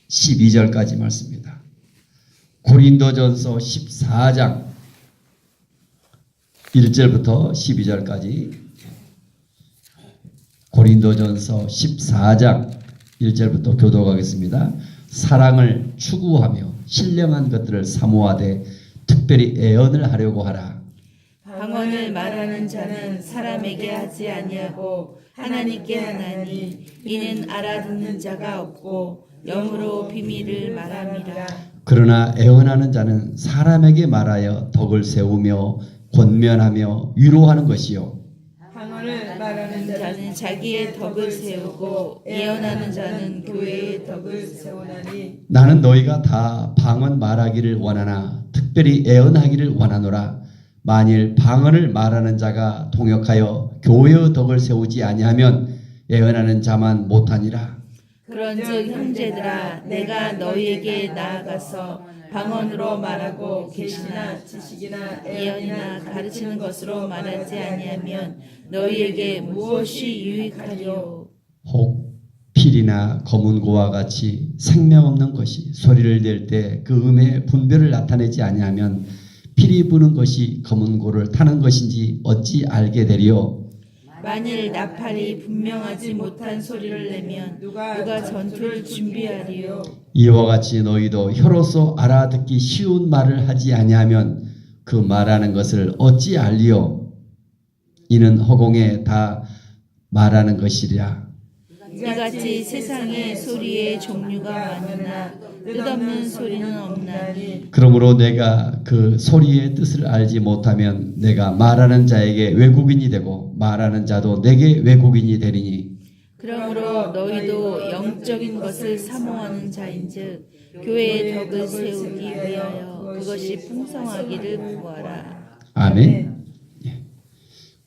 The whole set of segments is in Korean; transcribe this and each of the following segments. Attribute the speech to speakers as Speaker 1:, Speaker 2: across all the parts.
Speaker 1: 12절까지 말씀입니다. 고린도전서 14장 1절부터 12절까지, 고린도전서 14장 1절부터 교독하겠습니다. 사랑을 추구하며 신령한 것들을 사모하되 특별히 애언을 하려고 하라.
Speaker 2: 방언을 말하는 자는 사람에게 하지 아니하고 하나님께 하나니 이는 알아듣는 자가 없고 영으로 비밀을 말함이라.
Speaker 1: 그러나 애언하는 자는 사람에게 말하여 덕을 세우며 권면하며 위로하는 것이요,
Speaker 2: 방언을 말하는 자는 자기의 덕을 세우고 예언하는 자는 교회의 덕을 세우나니
Speaker 1: 나는 너희가 다 방언 말하기를 원하나 특별히 애언하기를 원하노라. 만일 방언을 말하는 자가 동역하여 교회의 덕을 세우지 아니하면 애언하는 자만 못하니라.
Speaker 2: 그런즉 형제들아 내가 너희에게 나아가서 방언으로 말하고 계시나 지식이나 예언이나 가르치는 것으로 말하지 아니하면 너희에게 무엇이 유익하리요.
Speaker 1: 혹 필이나 검은고와 같이 생명 없는 것이 소리를 낼 때 그 음의 분별을 나타내지 아니하면 필이 부는 것이 검은고를 타는 것인지 어찌 알게 되리요.
Speaker 2: 만일 나팔이 분명하지 못한 소리를 내면 누가 전투를 준비하리요.
Speaker 1: 이와 같이 너희도 혀로서 알아듣기 쉬운 말을 하지 아니하면 그 말하는 것을 어찌 알리요. 이는 허공에 다 말하는 것이랴.
Speaker 2: 이같이 세상에 소리의 종류가 많으나 뜻없는 소리는 없나니
Speaker 1: 그러므로 내가 그 소리의 뜻을 알지 못하면 내가 말하는 자에게 외국인이 되고 말하는 자도 내게 외국인이 되리니,
Speaker 2: 그러므로 너희도 영적인 것을 사모하는 자인즉 교회의 덕을 세우기 위하여 그것이 풍성하기를 구하라.
Speaker 1: 아멘. 예.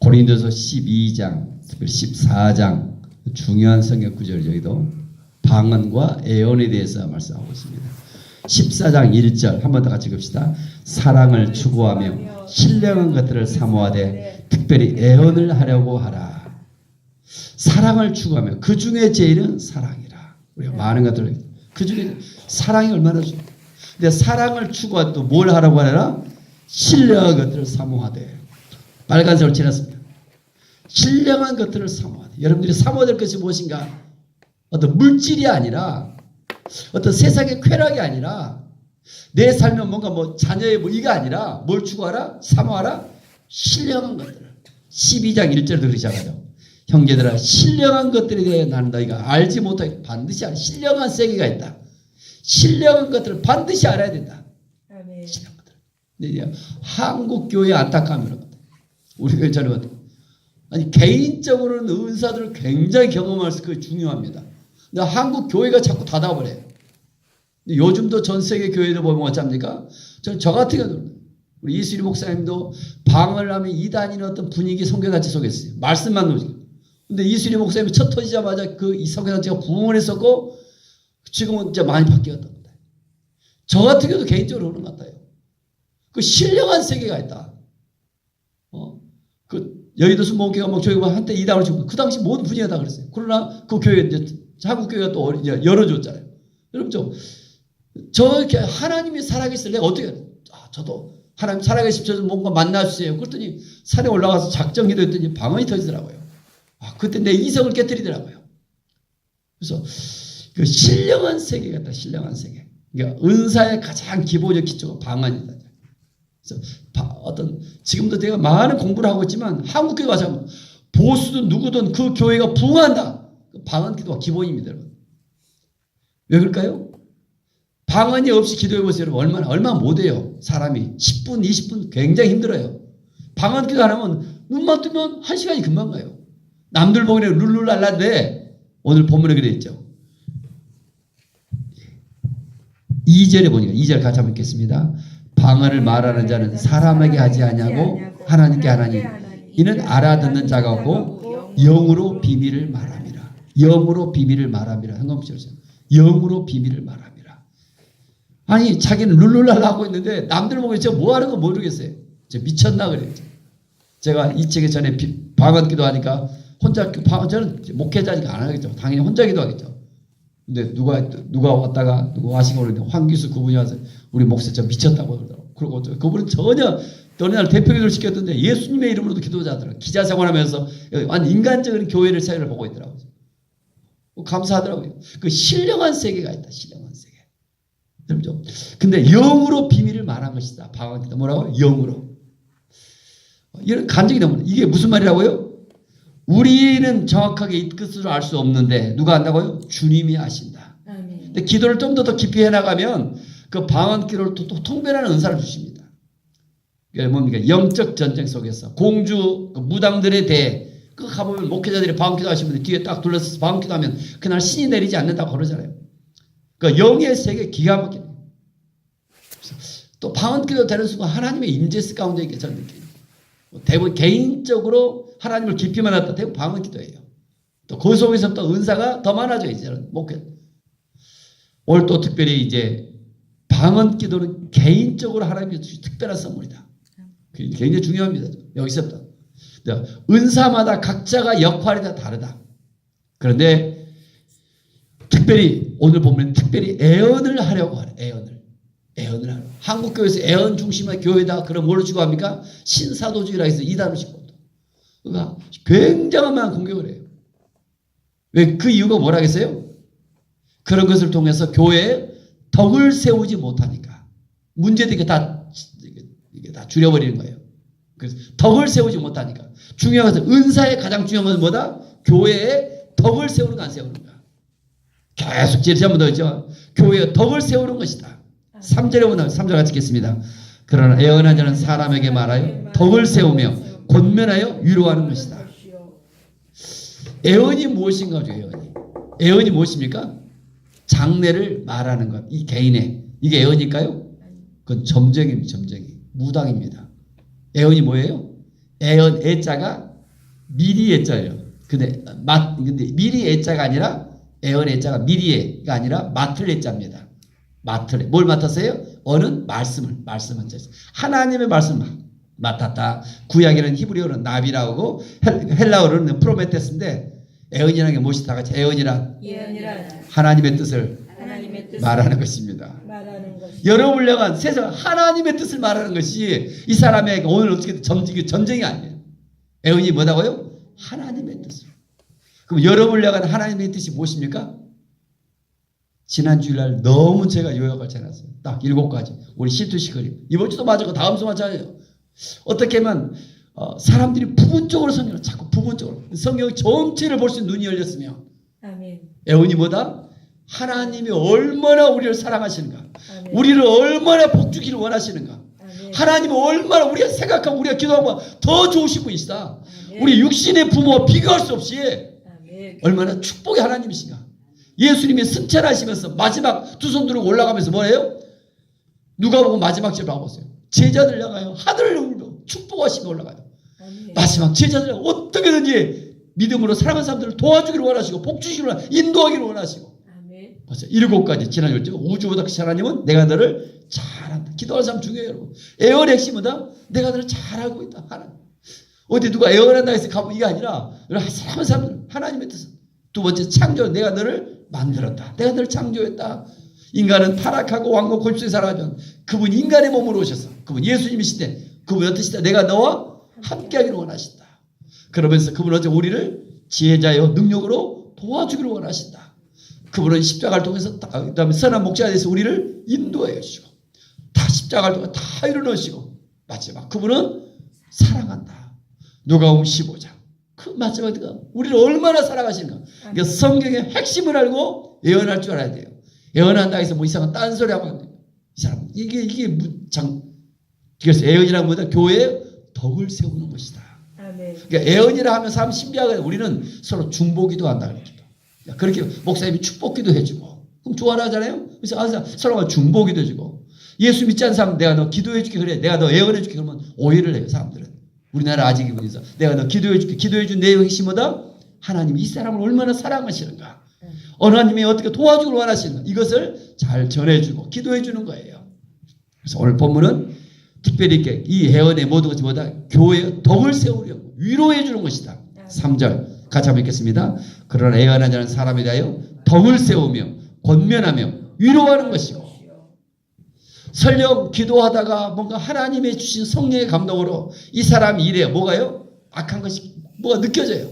Speaker 1: 고린도서 12장, 특별히 14장 중요한 성경 구절, 여기도 방언과 애언에 대해서 말씀하고 있습니다. 14장 1절 한 번 더 같이 읽읍시다. 사랑을 추구하며 신령한 것들을 사모하되 특별히 애언을 하려고 하라. 사랑을 추구하며 그 중에 제일은 사랑이라. 우리가 많은 것들을 그 중에 사랑이 얼마나 중요해. 근데 사랑을 추구하되 또 뭘 하라고 하라? 신령한 것들을 사모하되. 빨간색으로 칠했습니다. 신령한 것들을 사모하되. 여러분들이 사모해야 될 것이 무엇인가? 어떤 물질이 아니라, 어떤 세상의 쾌락이 아니라, 내 삶에 뭔가 뭐 자녀의 뭐 이가 아니라 뭘 추구하라? 사모하라? 신령한 것들. 12장 1절도 그렇게 시작하죠. 형제들아 신령한 것들에 대해 나는 너희가 알지 못하게 반드시 알아. 신령한 세계가 있다. 신령한 것들을 반드시 알아야 된다.
Speaker 2: 아멘.
Speaker 1: 신령한 것들. 근데 한국 교회 안타까움이 그런 것 같아요. 우리 교회 저런 것 같아요. 아니 개인적으로는 은사들을 굉장히 경험할 수 그게 중요합니다. 근데 한국 교회가 자꾸 닫아버려요. 요즘도 전 세계 교회를 보면 어쩝니까? 저는 저 같은 경우는 우리 이수리 목사님도 방언을 하면 이단이나 어떤 분위기 성교단체 속에 있어요. 말씀만 놓지. 근데 이수리 목사님이 첫 터지자마자 그 이 성교단체가 부흥을 했었고 지금은 이제 많이 바뀌었던 겁니다. 저 같은 경우도 개인적으로 그런 것 같아요. 그 신령한 세계가 있다. 그 여의도 순복음교회가 막 저희가 한때 이단을 치고 그 당시 모든 분위기가 다 그랬어요. 그러나 그 교회 이제 한국 교회가 또 이제 열어줬잖아요. 여러분 저렇게 하나님이 살아계실 내가 어떻게 저도 하나님 살아계십시오 뭔가 만나주세요. 그랬더니 산에 올라가서 작정기도 했더니 방언이 터지더라고요. 그때 내 이성을 깨뜨리더라고요. 그래서 그 신령한 세계 같다. 신령한 세계. 그러니까 은사의 가장 기본적 기초가 방언이다. 그래서 어떤 지금도 내가 많은 공부를 하고 있지만 한국 교회 와서 보수든 누구든 그 교회가 부흥한다. 방언 기도가 기본입니다, 여러분. 왜 그럴까요? 방언이 없이 기도해 보세요, 여러분. 얼마나 못해요. 사람이 10분, 20분 굉장히 힘들어요. 방언 기도 안 하면 눈만 뜨면 1시간이 금방 가요. 남들 보기에는 룰루랄라인데 오늘 본문에 그래 있죠. 2절에 보니까 2절 같이 한번 읽겠습니다. 방언을 말하는 자는 사람에게 하지 아니하고 하나님께 하나니 이는 알아듣는 자가 없고 영으로 비밀을 말함이라. 영으로 비밀을 말함이라. 상관없이 영으로 비밀을 말함이라. 아니 자기는 룰루랄라 하고 있는데 남들 보고 제가 뭐 하는 거 모르겠어요. 제가 미쳤나 그래요. 제가 이 책에 전에 방언 기도하니까 혼자 저는 목회자니까 안 하겠죠. 당연히 혼자 기도하겠죠. 근데 누가 왔다가 누가 하시고 그러는데 황기수 그분이 와서 우리 목사 저 미쳤다고 그러더라고. 그리고 그분은 전혀 어느 날 대표기도를 시켰던데 예수님의 이름으로도 기도자더라고. 기자 생활하면서 완전 인간적인 교회를 사회를 보고 있더라고요. 감사하더라고요. 그 신령한 세계가 있다. 신령한 세계. 좀 근데 영으로 비밀을 말한 것이다. 방언기도 뭐라고? 영으로. 이런 감정이 너무 이게 무슨 말이라고요? 우리는 정확하게 이 뜻을 알 수 없는데 누가 안다고요? 주님이 아신다.
Speaker 2: 아멘.
Speaker 1: 근데 기도를 좀 더 깊이 해나가면 그 방언기도를 또 통변하는 은사를 주십니다. 그게 뭡니까? 영적 전쟁 속에서 공주 그 무당들에 대해 그 가보면 목회자들이 방언기도 하시면 뒤에 딱 둘러서 방언기도 하면 그날 신이 내리지 않는다고 그러잖아요. 그 영의 세계 기가 막히네. 또 방언기도 되는 순간 하나님의 임재스 가운데 있게 저는 느껴요. 대부분 개인적으로 하나님을 깊이 만났다 대부분 방언기도예요. 또 그 속에서 또 은사가 더 많아져요. 이제는 목회. 오늘 또 특별히 이제 방언기도는 개인적으로 하나님께 주신 특별한 선물이다. 굉장히 중요합니다. 여기서부터. 은사마다 각자가 역할이 다 다르다. 그런데 특별히 오늘 보면 특별히 애언을 하려고 하네. 애언을 하려고. 한국교회에서 애언 중심의 교회다. 그럼 뭘로 취급합니까? 신사도주의라 해서 이단을 싣고. 그러니까 굉장한 많은 공격을 해요. 왜 그 이유가 뭐라겠어요? 그런 것을 통해서 교회에 덕을 세우지 못하니까. 문제도 이게 다 줄여버리는 거예요. 그래서 덕을 세우지 못하니까. 중요한 것은 은사의 가장 중요한 것은 뭐다? 교회에 덕을 세우는가 안 세우는가. 계속 제시 한번 더 했죠. 교회에 덕을 세우는 것이다. 3절에 보면 3절 같이 읽겠습니다. 그러나 애언한 자는 사람에게 말하여 덕을 세우며 권면하여 위로하는 것이다. 애언이 무엇인가 죠. 애언이 무엇입니까? 장래를 말하는 것. 이 개인의 이게 애언일까요? 그건 점쟁이입니다. 점쟁이. 무당입니다. 애언이 뭐예요? 애언 애자가 미리 애자예요. 근데 미리 애자가 아니라 애언 애자가 미리가 아니라 맡을 애자입니다. 맡을 뭘 맡았어요? 어는 말씀을 하나님의 말씀을 맡았다. 구약에는 히브리어는 나비라고 헬라어로는 프로메테스인데 애언이라는 게 무엇이 다 같이 애언이란 하나님의 뜻을 말하는 것입니다. 여러분을 향한 세상 하나님의 뜻을 말하는 것이 이 사람에게 오늘 어떻게 전쟁이 아니에요. 애언이 뭐다고요? 하나님의 뜻을. 그럼 여러분을 향한 하나님의 뜻이 무엇입니까? 지난 주일날 너무 제가 요약을 해놨어요. 딱 7가지. 우리 시투시 그림. 이번 주도 맞았고 다음 주도 맞아요. 어떻게 하면 사람들이 부분적으로 성경을 자꾸 부분적으로 성경 전체를 볼 수 있는 눈이 열렸으면
Speaker 2: 아멘.
Speaker 1: 애언이 뭐다? 하나님이 얼마나 우리를 사랑하시는가. 아멘. 우리를 얼마나 복주기를 원하시는가. 아멘. 하나님이 얼마나 우리가 생각하고 우리가 기도하면 더 좋으신 분이시다. 아멘. 우리 육신의 부모와 비교할 수 없이 아멘. 얼마나 축복의 하나님이신가. 예수님이 승천하시면서 마지막 두 손 들고 올라가면서 뭐예요? 누가 보고 마지막 절 봐보세요. 제자들 향하여 하늘을 울며 축복하시며 올라가요. 아멘. 마지막 제자들 어떻게든지 믿음으로 사랑하는 사람들을 도와주기를 원하시고 복주시기를 원하시고 인도하기를 원하시고 아멘. 7가지 지난 열정 우주보다 크신 하나님은 내가 너를 잘한다. 기도하는 사람 중요해요. 여러분. 애언의 핵심은 내가 너를 잘 알고 있다. 하나님. 어디 누가 애언한다 해서 가면 이게 아니라 사랑하는 사람들 하나님의 뜻은 두 번째 창조 내가 너를 만들었다. 내가 너를 창조했다. 인간은 타락하고 왕국 골수에 살아가면 그분 인간의 몸으로 오셔서 그분 예수님이시대. 그분 어떠시다? 내가 너와 함께하기를 원하신다. 그러면서 그분은 어째 우리를 지혜자여 능력으로 도와주기를 원하신다. 그분은 십자가를 통해서 그다음에 선한 목자가 돼서 우리를 인도해 주시고 다 십자가를 통해 다 이루어주시고 마지막 그분은 사랑한다. 누가복음 15장 그 마지막에 우리를 얼마나 사랑하시는가. 그러니까 성경의 핵심을 알고 예언할 줄 알아야 돼요. 예언한다 해서 뭐 이상한 딴소리 하고 이 사람 이게 그래서 예언이란 뭐다? 교회에 덕을 세우는 것이다. 아멘. 그러니까 예언이라 하면 사람 신비하게 우리는 서로 중보기도 한다 그랬죠. 그렇게 목사님이 축복기도 해주고 그럼 좋아하잖아요. 그래서 서로가 중보기도 해주고 예수 믿지 않는 사람 내가 너 기도해줄게 그래 내가 너 예언해줄게 그러면 오해를 해요 사람들은. 우리나라 아직 이분에서 내가 너 기도해줄게 기도해준 내용이 핵심이 뭐다? 하나님이 이 사람을 얼마나 사랑하시는가. 하나님이 어떻게 도와주길 원하시는가. 이것을 잘 전해주고 기도해주는 거예요. 그래서 오늘 본문은 특별히 이렇게 이 예언의 모든 것이 뭐다? 교회의 덕을 세우려고 위로해주는 것이다. 3절 같이 한번 읽겠습니다. 그러나 예언하지 않은 사람에 대하여 덕을 세우며 권면하며 위로하는 것이고, 설령 기도하다가 뭔가 하나님의 주신 성령의 감동으로 이 사람이 이래요. 뭐가요? 악한 것이 뭐가 느껴져요.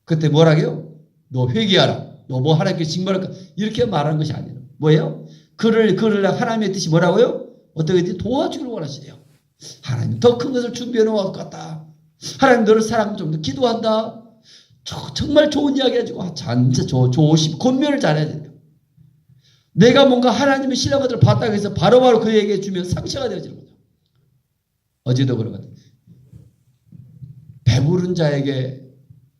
Speaker 1: 그때 뭐라고요? 너 회개하라. 너 뭐 하나님께 징벌할까? 이렇게 말하는 것이 아니에요. 뭐예요? 그를 하나님의 뜻이 뭐라고요? 어떻게 도와주기를 원하시대요. 하나님 더 큰 것을 준비해 놓을 것 같다. 하나님 너를 사랑하면 좀 더 기도한다. 정말 좋은 이야기 해주고 진짜 좋으심 권면을 잘해야 돼요. 내가 뭔가 하나님의 신뢰한 것들을 봤다고 해서 바로바로 그에게 주면 상처가 되어지는 거죠. 어제도 그런 것 같아요. 배부른 자에게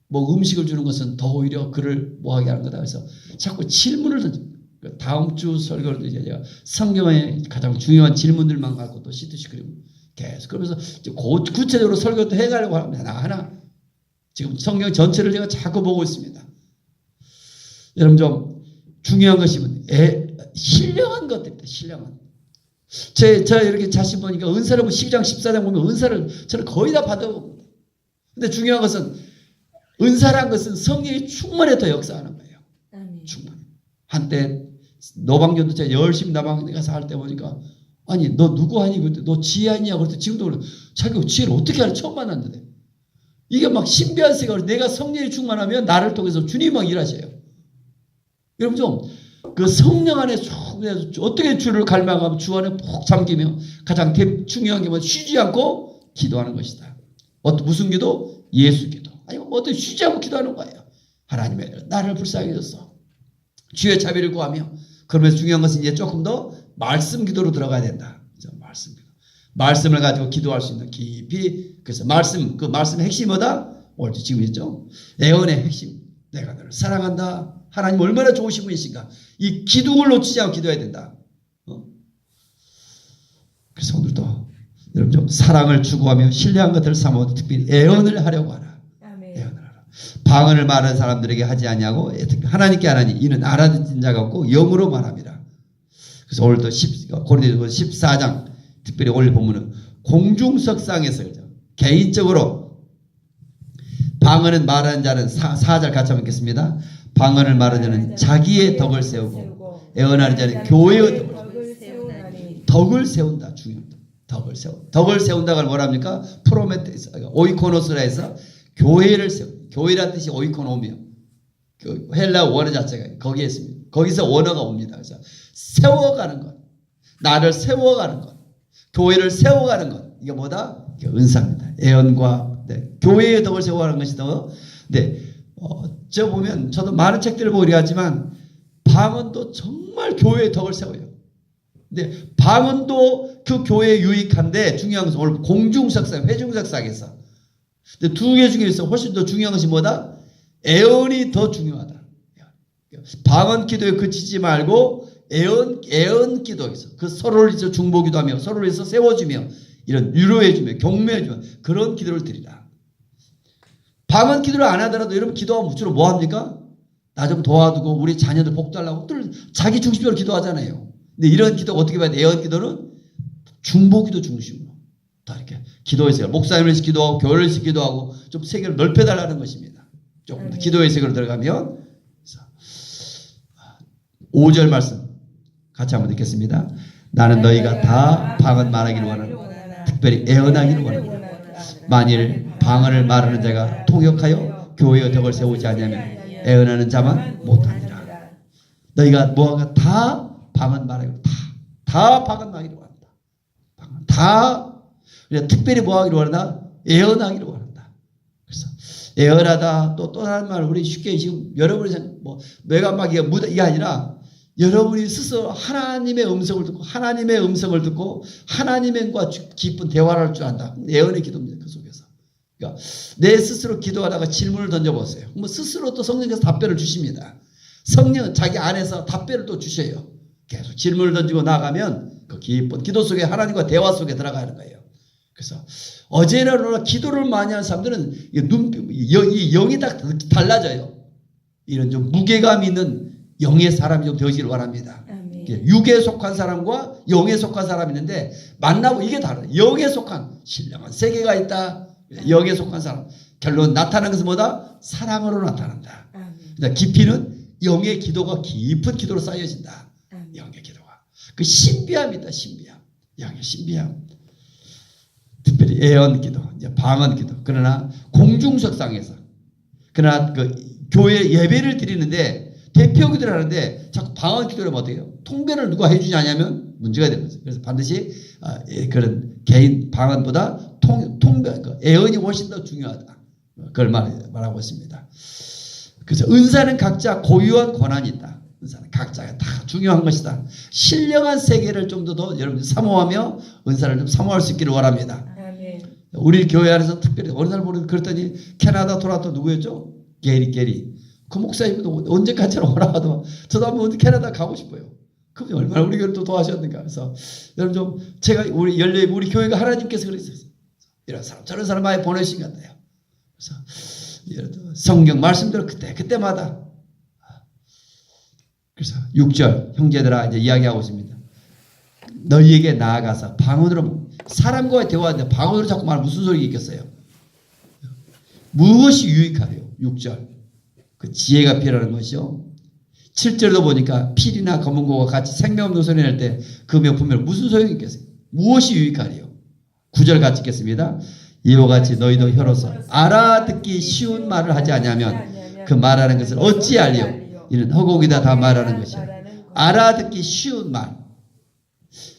Speaker 1: 뭐 음식을 주는 것은 더 오히려 그를 뭐하게 하는 거다. 그래서 자꾸 질문을 던집니다. 다음 주 설교를 이제 제가 성경의 가장 중요한 질문들만 갖고 또 시트시 그리고 계속 그러면서 구체적으로 설교도 해가려고 합니다. 하나 지금 성경 전체를 제가 자꾸 보고 있습니다. 여러분 좀 중요한 것이 신령한 것들입니다. 신령한. 저 이렇게 자신 보니까 은사를 12장 14장 보면 은사를 저는 거의 다 받아봅니다. 근데 중요한 것은 은사란 것은 성령이 충만해서 역사하는 거예요. 충만. 한때 노방전도 제가 열심히 나방에 가서 할 때 보니까 아니 너 누구 하니? 그때 너 지혜 아니냐? 그랬더니 지금도 그래. 자기가 지혜를 어떻게 하나 처음 만났는데 이게 막 신비한 세계로 내가 성령이 충만하면 나를 통해서 주님이 막 일하셔요. 여러분 좀 그 성령 안에 어떻게 주를 갈망하면 주 안에 푹 잠기며 가장 중요한 게 뭐 쉬지 않고 기도하는 것이다. 무슨 기도? 예수 기도. 아니면 뭐 어떻게 쉬지 않고 기도하는 거예요. 하나님의 나를 불쌍히 여겼어. 주의 자비를 구하며. 그러면서 중요한 것은 이제 조금 더 말씀 기도로 들어가야 된다. 말씀 기도. 말씀을 가지고 기도할 수 있는 깊이. 그래서 그 말씀의 핵심이 뭐다? 오늘 지금 있죠. 애언의 핵심. 내가 너를 사랑한다. 하나님 얼마나 좋으신 분이신가. 이 기둥을 놓치지 않고 기도해야 된다. 그래서 오늘도 여러분 좀 사랑을 추구하며 신뢰한 것들을 삼아 특별히 애언을 하려고 하라. 애언을 하라. 방언을 말하는 사람들에게 하지 아니하고 하나님께 하나니 이는 알아듣는 자가 없고 영으로 말합니다. 그래서 오늘도 고린도서 14장 특별히 오늘 본문은 공중석상에서 개인적으로 방언은 말하는 자는 4절 같이 한번 읽겠습니다. 방언을 말하는 자는 자기의 덕을 세우고 애언하는 자는 교회의 덕을 세운다. 중요합니다. 덕을 세운다가 뭐랍니까? 프로메테스, 오이코노스라 해서 교회를 세운다. 교회란 뜻이 오이코노미요. 그 헬라 원어 자체가 거기에 있습니다. 거기서 원어가 옵니다. 그래서 세워가는 것, 나를 세워가는 것, 교회를 세워가는 것, 이게 뭐다? 이게 은사입니다. 애언과 교회의 덕을 세워가는 것이 더. 저 보면 저도 많은 책들을 보고 이래하지만 방언도 정말 교회의 덕을 세워요. 근데 방언도 그 교회에 유익한데 중요한 것은 오늘 공중석상, 회중석상에서 근데 두 개 중에서 훨씬 더 중요한 것이 뭐다? 애언이 더 중요하다. 방언 기도에 그치지 말고 애언 기도에서 그 서로를 위해서 중보기도하며 서로를 위해서 세워주며 이런 위로해주며 격려해주며 그런 기도를 드리라. 방언 기도를 안 하더라도 여러분 기도하면 주로 뭐 합니까? 나 좀 도와주고 우리 자녀들 복달라고 늘 자기 중심적으로 기도하잖아요. 근데 이런 기도가 어떻게 봐야 돼? 애언 기도는 중보기도 중심으로 다 이렇게 기도해서 목사님을 위해서 기도하고 교회를 위해서 기도하고 좀 세계를 넓혀달라는 것입니다. 조금 더 기도의 세계로 들어가면 5절 말씀 같이 한번 읽겠습니다. 나는 너희가 다 방언 말하기를 원하는 특별히 애언하기를 원하노라. 만일 방언을 말하는 자가 통역하여 교회의 덕을 세우지 않으면 애언하는 자만 못하니라. 너희가 뭐가 다 방언 말하기를 다 방언 말하기를 원한다. 다 특별히 뭐하기를 원한다? 애언하기를 원한다. 그래서 애언하다 또 다른 말 우리 쉽게 지금 여러분이 뭐 내가 막 이게 아니라 여러분이 스스로 하나님의 음성을 듣고 하나님의 음성을 듣고 하나님과 깊은 대화를 할 줄 안다. 애언의 기도입니다. 그 속에서. 그러니까 내 스스로 기도하다가 질문을 던져보세요. 뭐 스스로 또 성령께서 답변을 주십니다. 성령은 자기 안에서 답변을 또 주셔요. 계속 질문을 던지고 나가면 그 깊은 기도 속에 하나님과 대화 속에 들어가는 거예요. 그래서 어제나 기도를 많이 하는 사람들은 이 영이 딱 달라져요. 이런 좀 무게감 있는 영의 사람이 좀 되어지길 바랍니다. 육에 속한 사람과 영에 속한 사람이 있는데 만나고 이게 다르다. 영에 속한 신령한 세계가 있다. 영에 속한 사람. 결론 나타나는 것은 뭐다? 사랑으로 나타난다. 깊이는 영의 기도가 깊은 기도로 쌓여진다.
Speaker 2: 아멘.
Speaker 1: 영의 기도가. 그 신비함이다. 신비함. 영의 신비함. 특별히 애언 기도, 이제 방언 기도. 그러나 공중석상에서, 그러나 그 교회 예배를 드리는데 대표 기도를 하는데 자꾸 방언 기도를 하면 어떻게 해요? 통변을 누가 해주지 않냐면 문제가 되는 거죠. 그래서 반드시 그런 개인 방언보다 통변, 애언이 훨씬 더 중요하다. 그걸 말하고 있습니다. 그래서 은사는 각자 고유한 권한이 있다. 은사는 각자가 다 중요한 것이다. 신령한 세계를 좀 더 여러분들 사모하며 은사를 좀 사모할 수 있기를 원합니다.
Speaker 2: 아멘.
Speaker 1: 우리 교회 안에서 특별히 어느 날 모르겠 그랬더니 캐나다 토론토 누구였죠? 게리. 그 목사님도 언제까지나 오라가도 저도 한번 캐나다 가고 싶어요. 그분이 얼마나 우리 교회를 또 도와주셨는가. 그래서 여러분 좀 제가 우리 교회가 하나님께서 그랬어요. 이런 사람 저런 사람 많이 보내신 것 같아요. 그래서 성경 말씀대로 그때마다. 그래서 6절 형제들아 이제 이야기하고 있습니다. 너희에게 나아가서 방언으로 사람과의 대화인데 방언으로 자꾸 말하면 무슨 소리 있겠어요? 무엇이 유익하래요? 6절 그 지혜가 필요한 것이요. 7절도 보니까 필이나 검은고가 같이 생명없는 소리 낼 때 그 명품을 무슨 소용이 있겠어요? 무엇이 유익하래요? 9절 같이 읽겠습니다. 이와 같이 너희도 혀로서 알아듣기 쉬운 말을 하지 아니하면 그 말하는 것을 어찌 알리요? 이는 허공이다 다 말하는 것이야. 알아듣기 쉬운 말.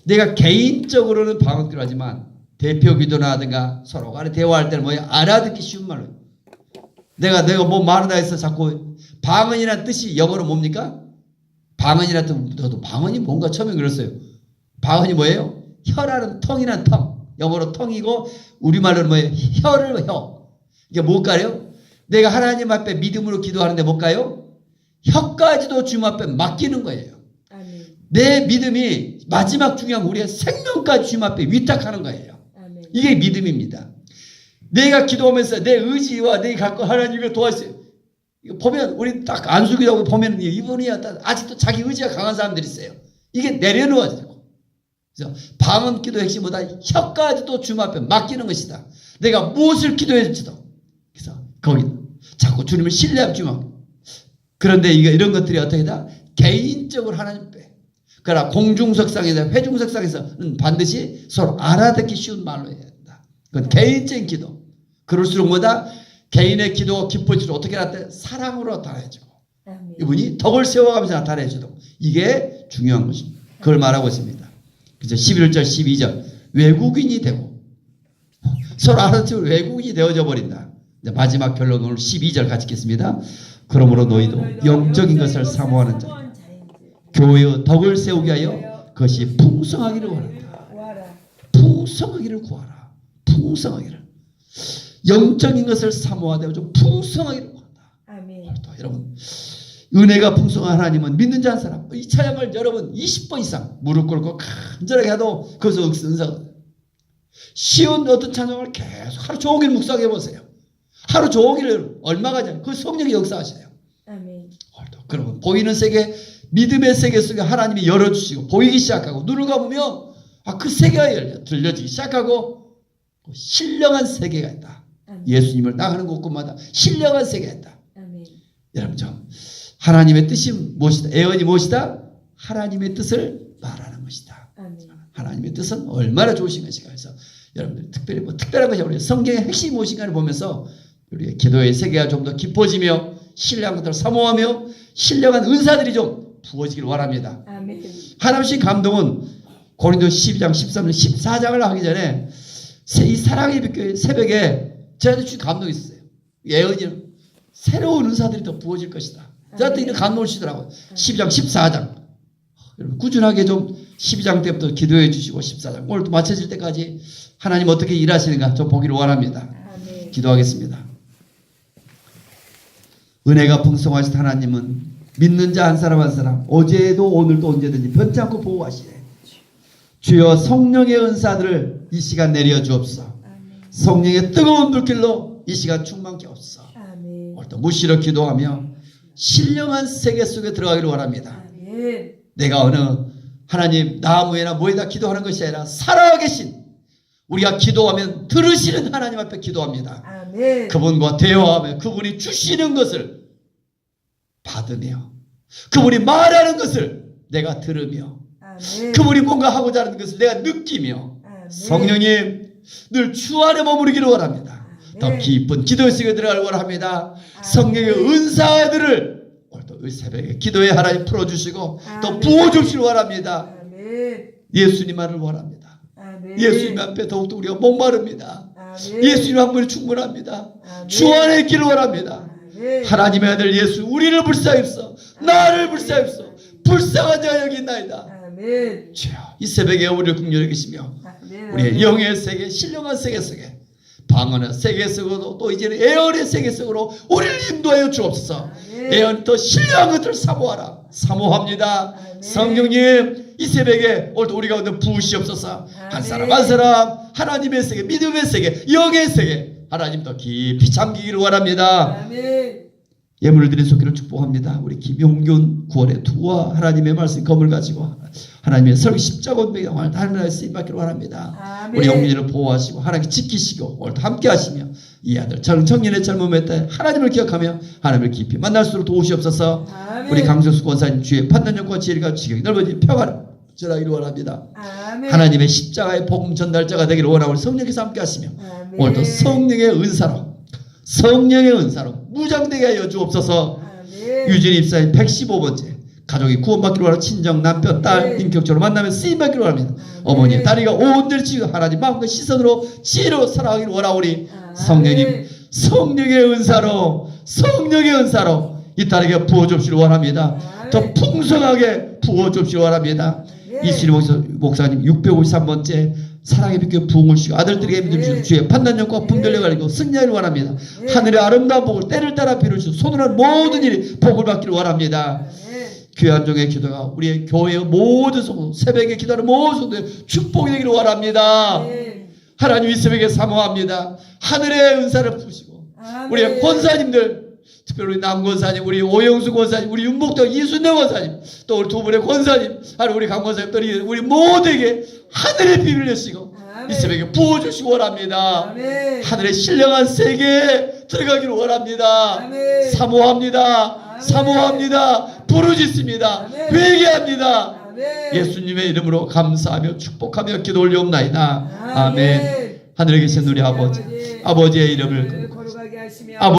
Speaker 1: 내가 개인적으로는 방언기도 하지만 대표 기도나 하든가 서로 간에 대화할 때는 뭐야? 알아듣기 쉬운 말로. 내가 뭐 말하다 해서 자꾸 방언이라는 뜻이 영어로 뭡니까? 방언이라는 뜻, 저도 방언이 뭔가 처음에 그랬어요. 방언이 뭐예요? 혀라는 텅이라는 텅. 영어로 텅이고 우리말로는 뭐예요? 혀. 이게 뭘까요? 내가 하나님 앞에 믿음으로 기도하는데 뭘까요? 혀까지도 주님 앞에 맡기는 거예요.
Speaker 2: 아멘.
Speaker 1: 내 믿음이 마지막 중요한 우리의 생명까지 주님 앞에 위탁하는 거예요.
Speaker 2: 아멘.
Speaker 1: 이게 믿음입니다. 내가 기도하면서 내 의지와 내 갖고 하나님을 도와주세요. 이거 보면 우리 딱 안수기라고 보면 이분이 아직도 자기 의지가 강한 사람들이 있어요. 이게 내려놓아지고. 그래서 방언 기도의 핵심보다 혀까지도 주님 앞에 맡기는 것이다. 내가 무엇을 기도해줄지도. 그래서 거기 자꾸 주님을 신뢰하면 주님 앞에. 그런데 이런 것들이 어떻게 다 개인적으로 하나님 앞에. 그러나 공중석상에서 회중석상에서는 반드시 서로 알아듣기 쉬운 말로 해야 된다. 그건 개인적인 기도. 그럴수록 뭐다? 개인의 기도가 깊어지고 어떻게 나타내? 사랑으로 나타내주고. 이분이 덕을 세워가면서 나타내주고. 이게 중요한 것입니다. 그걸 말하고 있습니다. 그래서 11절 12절 외국인이 되고 서로 알아듣고 외국인이 되어져 버린다. 마지막 결론 오늘 12절 같이 읽겠습니다. 그러므로 너희도 영적인 것을 사모하는 자 교회의 덕을 세우게 하여 그것이 풍성하기를 원한다. 풍성하기를 구하라. 풍성하기를. 영적인 것을 사모하되 좀 풍성하기를 구한다.
Speaker 2: 아멘.
Speaker 1: 여러분 은혜가 풍성한 하나님은 믿는 자 한 사람 이 찬양을 여러분 20번 이상 무릎 꿇고 간절하게 해도 거기서 은사가 쉬운 어떤 찬양을 계속 하루 종일 묵상해 보세요. 하루 종일 얼마가 잘 그 성령이 역사하셔요.
Speaker 2: 아멘.
Speaker 1: 그러면 보이는 세계 믿음의 세계 속에 하나님이 열어주시고 보이기 시작하고 눈을 감으면 그 세계가 들려지기 시작하고 신령한 세계가 있다.
Speaker 2: 아멘.
Speaker 1: 예수님을 나가는 곳곳마다 신령한 세계가 있다.
Speaker 2: 아멘.
Speaker 1: 여러분 좀 하나님의 뜻이 무엇이다? 애언이 무엇이다? 하나님의 뜻을 말하는 것이다.
Speaker 2: 아멘.
Speaker 1: 하나님의 뜻은 얼마나 좋으신 것인가 해서 여러분들 특별히 특별한 것이 우리 성경의 핵심이 무엇인가를 보면서 우리의 기도의 세계가 좀 더 깊어지며 신령한 것들을 사모하며 신령한 은사들이 좀 부어지길 원합니다.
Speaker 2: 아멘.
Speaker 1: 하나님의 감동은 고린도 12장, 13장, 14장을 하기 전에 이 사랑의 빛교회 새벽에 저한테 주신 감동이 있었어요. 예언이 새로운 은사들이 더 부어질 것이다. 저한테 이런 감동을 주시더라고요. 12장, 14장. 여러분 꾸준하게 좀 12장 때부터 기도해 주시고 14장 오늘 또 마쳐질 때까지 하나님 어떻게 일하시는가 좀 보기를 원합니다.
Speaker 2: 아멘.
Speaker 1: 기도하겠습니다. 은혜가 풍성하신 하나님은 믿는 자 한 사람 한 사람 어제도 오늘도 언제든지 변치 않고 보호하시네. 주여 성령의 은사들을 이 시간 내려 주옵소서. 성령의 뜨거운 불길로 이 시간 충만케 하옵소서.
Speaker 2: 아멘.
Speaker 1: 오늘도 무시로 기도하며 신령한 세계 속에 들어가기를 원합니다.
Speaker 2: 아멘.
Speaker 1: 내가 어느 하나님 나무에나 뭐에다 기도하는 것이 아니라 살아계신 우리가 기도하면 들으시는 하나님 앞에 기도합니다.
Speaker 2: 아멘.
Speaker 1: 그분과 대화하며 그분이 주시는 것을 받으며 그분이 말하는 것을 내가 들으며
Speaker 2: 아멘.
Speaker 1: 그분이 뭔가 하고자 하는 것을 내가 느끼며
Speaker 2: 아멘.
Speaker 1: 성령님 늘 주 안에 머무르기를 원합니다. 더 깊은 기도 속에 들어가길 원합니다. 성령의 은사들을 오늘 또 새벽에 기도에 하나님 풀어주시고 또 부어주시길 원합니다.
Speaker 2: 아멘.
Speaker 1: 예수님만을 원합니다.
Speaker 2: 아멘.
Speaker 1: 예수님 앞에 더욱더 우리가 목마릅니다.
Speaker 2: 아멘.
Speaker 1: 예수님 한 분이 충분합니다.
Speaker 2: 아멘.
Speaker 1: 주 안에 있기를 원합니다.
Speaker 2: 아멘.
Speaker 1: 하나님의 아들 예수 우리를 불쌍히 여기소 나를 불쌍히 여기소 불쌍한 자가 여기 있나이다.
Speaker 2: 아멘.
Speaker 1: 주여 이 새벽에 우리를 긍휼히 여기시며
Speaker 2: 아멘.
Speaker 1: 우리의 영의 세계 신령한 세계 속에 방언의 세계 속으로 또 이제는 애언의 세계 속으로 우리를 인도하여 주옵소서.
Speaker 2: 아멘.
Speaker 1: 애언 더 신령한 것들을 사모하라. 사모합니다.
Speaker 2: 아멘.
Speaker 1: 성령님 이 새벽에 오늘도 우리 가운데 부으시옵소서. 한
Speaker 2: 아멘.
Speaker 1: 사람 한 사람 하나님의 세계 믿음의 세계 영의 세계 하나님 더 깊이 잠기기를 원합니다.
Speaker 2: 아멘.
Speaker 1: 예물을 드린 손길을 축복합니다. 우리 김용균 9월의 투와 하나님의 말씀 검을 가지고 하나님의 설교 십자가 운명의 하나님의 쓰임 받기를 원합니다.
Speaker 2: 아멘.
Speaker 1: 우리 용균이를 보호하시고 하나님 지키시고 오늘도 함께 하시며 이 아들 청년의 젊음의 때 하나님을 기억하며 하나님을 깊이 만날수록 도우시옵소서.
Speaker 2: 아멘.
Speaker 1: 우리 강정수 권사님 주의 판단력과 지혜가 지경이 넓어진 평화를 전하기를 원합니다.
Speaker 2: 아멘.
Speaker 1: 하나님의 십자가의 복음 전달자가 되기를 원하고 성령께서 함께 하시며
Speaker 2: 아멘.
Speaker 1: 오늘도 성령의 은사로 무장되게 하여 주옵소서.
Speaker 2: 아멘.
Speaker 1: 유진이 입사인 115번째 가족이 구원받기로 하는 친정 남편 딸 인격적으로 만나면 쓰임받기로 합니다. 어머니 딸이가 온전히 치유 하나님 마음과 시선으로 지혜로 살아가기를 원하오니 성령님 성령의 은사로 이 딸에게 부어줍시길 원합니다. 더 풍성하게 부어줍시길 원합니다. 이순희 목사님 653번째 사랑의 빛과 부흥을 주시고 아들들에게 믿음 주시고 주의 판단력과 분별력을 가지고 승리하기를 원합니다. 하늘의 아름다운 복을 때를 따라 비루시고 손으로 하는 모든 일이 복을 받기를 원합니다. 귀한 종의 기도가 우리의 교회의 모든 성도 새벽에 기도하는 모든 성도의 축복이 되기를 원합니다. 하나님 이 새벽에 사모합니다. 하늘의 은사를 푸시고 우리의 권사님들 특별히 우리 남 권사님, 우리 오영수 권사님, 우리 윤복덕 이순대 권사님, 또 우리 두 분의 권사님, 우리 강 권사님, 또 우리 모두에게 하늘의 비밀을 내시고 이 새벽에 부어주시기 원합니다.
Speaker 2: 아멘.
Speaker 1: 하늘의 신령한 세계에 들어가기를 원합니다.
Speaker 2: 아멘.
Speaker 1: 사모합니다.
Speaker 2: 아멘.
Speaker 1: 사모합니다. 부르짖습니다.
Speaker 2: 아멘.
Speaker 1: 회개합니다.
Speaker 2: 아멘.
Speaker 1: 예수님의 이름으로 감사하며 축복하며 기도 올리옵나이다. 아멘.
Speaker 2: 아멘.
Speaker 1: 하늘에 계신 우리 아버지, 아버지의 이름을